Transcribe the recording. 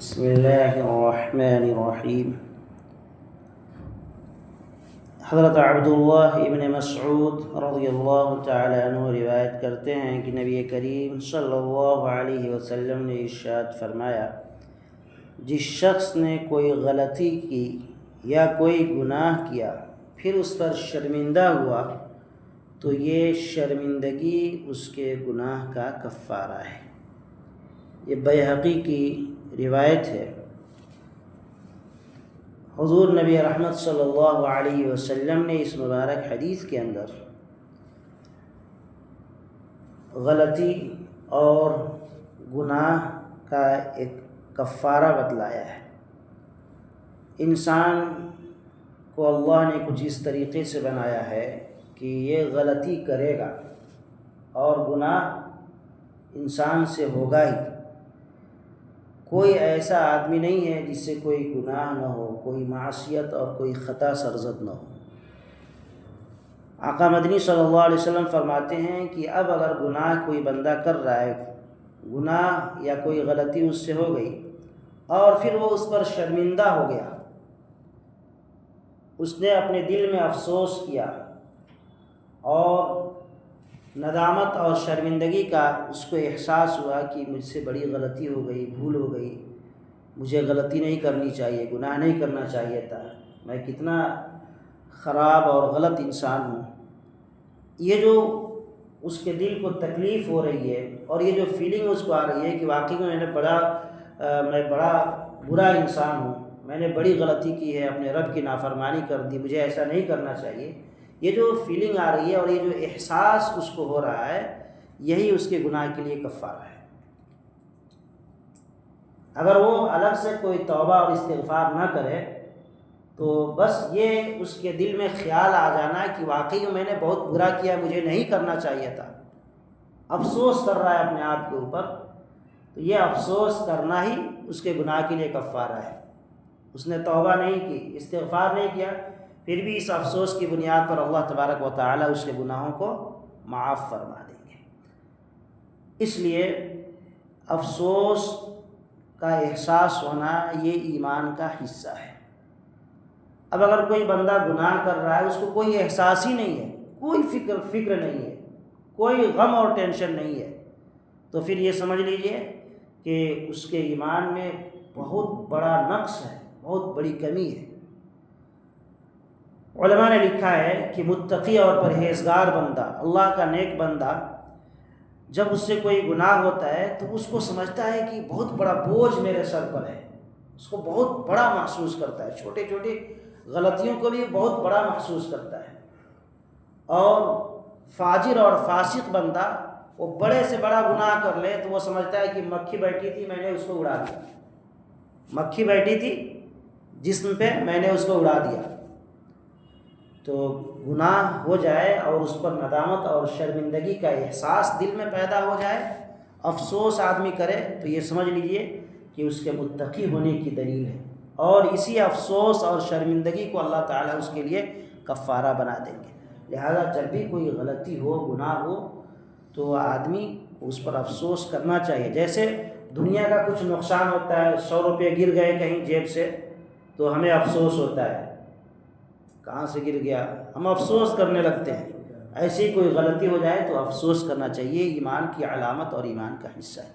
بسم اللہ الرحمن الرحیم۔ حضرت عبداللہ ابن مسعود رضی اللہ تعالی عنہ روایت کرتے ہیں کہ نبی کریم صلی اللہ علیہ وسلم نے ارشاد فرمایا، جس شخص نے کوئی غلطی کی یا کوئی گناہ کیا پھر اس پر شرمندہ ہوا تو یہ شرمندگی اس کے گناہ کا کفارہ ہے۔ یہ بیہقی کی روایت ہے۔ حضور نبی رحمت صلی اللہ علیہ وسلم نے اس مبارک حدیث کے اندر غلطی اور گناہ کا ایک کفارہ بتلایا ہے۔ انسان کو اللہ نے کچھ اس طریقے سے بنایا ہے کہ یہ غلطی کرے گا اور گناہ انسان سے ہوگا ہی۔ کوئی ایسا آدمی نہیں ہے جس سے کوئی گناہ نہ ہو، کوئی معصیت اور کوئی خطا سرزد نہ ہو۔ آقا مدنی صلی اللہ علیہ وسلم فرماتے ہیں کہ اب اگر گناہ کوئی بندہ کر رہا ہے، گناہ یا کوئی غلطی اس سے ہو گئی اور پھر وہ اس پر شرمندہ ہو گیا، اس نے اپنے دل میں افسوس کیا اور ندامت اور شرمندگی کا اس کو احساس ہوا کہ مجھ سے بڑی غلطی ہو گئی، بھول ہو گئی، مجھے غلطی نہیں کرنی چاہیے، گناہ نہیں کرنا چاہیے تھا، میں کتنا خراب اور غلط انسان ہوں۔ یہ جو اس کے دل کو تکلیف ہو رہی ہے اور یہ جو فیلنگ اس کو آ رہی ہے کہ واقعی میں بڑا برا انسان ہوں، میں نے بڑی غلطی کی ہے، اپنے رب کی نافرمانی کر دی، مجھے ایسا نہیں کرنا چاہیے، یہ جو فیلنگ آ رہی ہے اور یہ جو احساس اس کو ہو رہا ہے، یہی اس کے گناہ کے لیے کفارہ ہے۔ اگر وہ الگ سے کوئی توبہ اور استغفار نہ کرے تو بس یہ اس کے دل میں خیال آ جانا کہ واقعی میں نے بہت برا کیا، مجھے نہیں کرنا چاہیے تھا، افسوس کر رہا ہے اپنے آپ کے اوپر، تو یہ افسوس کرنا ہی اس کے گناہ کے لیے کفارہ ہے۔ اس نے توبہ نہیں کی، استغفار نہیں کیا، پھر بھی اس افسوس کی بنیاد پر اللہ تبارک و تعالی اس کے گناہوں کو معاف فرما دیں گے۔ اس لیے افسوس کا احساس ہونا یہ ایمان کا حصہ ہے۔ اب اگر کوئی بندہ گناہ کر رہا ہے، اس کو کوئی احساس ہی نہیں ہے، کوئی فکر نہیں ہے، کوئی غم اور ٹینشن نہیں ہے، تو پھر یہ سمجھ لیجئے کہ اس کے ایمان میں بہت بڑا نقص ہے، بہت بڑی کمی ہے۔ علماء نے لکھا ہے کہ متقی اور پرہیزگار بندہ، اللہ کا نیک بندہ، جب اس سے کوئی گناہ ہوتا ہے تو اس کو سمجھتا ہے کہ بہت بڑا بوجھ میرے سر پر ہے، اس کو بہت بڑا محسوس کرتا ہے، چھوٹے چھوٹے غلطیوں کو بھی بہت بڑا محسوس کرتا ہے۔ اور فاجر اور فاسق بندہ وہ بڑے سے بڑا گناہ کر لے تو وہ سمجھتا ہے کہ مکھی بیٹھی تھی، میں نے اس کو اڑا دیا، مکھی بیٹھی تھی جسم پہ، میں نے اس کو اڑا دیا۔ تو گناہ ہو جائے اور اس پر ندامت اور شرمندگی کا احساس دل میں پیدا ہو جائے، افسوس آدمی کرے، تو یہ سمجھ لیجئے کہ اس کے متقی ہونے کی دلیل ہے، اور اسی افسوس اور شرمندگی کو اللہ تعالیٰ اس کے لیے کفارہ بنا دیں گے۔ لہذا جب بھی کوئی غلطی ہو، گناہ ہو، تو آدمی کو اس پر افسوس کرنا چاہیے۔ جیسے دنیا کا کچھ نقصان ہوتا ہے، 100 روپے گر گئے کہیں جیب سے تو ہمیں افسوس ہوتا ہے، کہاں سے گر گیا، ہم افسوس کرنے لگتے ہیں۔ ایسی کوئی غلطی ہو جائے تو افسوس کرنا چاہیے، ایمان کی علامت اور ایمان کا حصہ ہے۔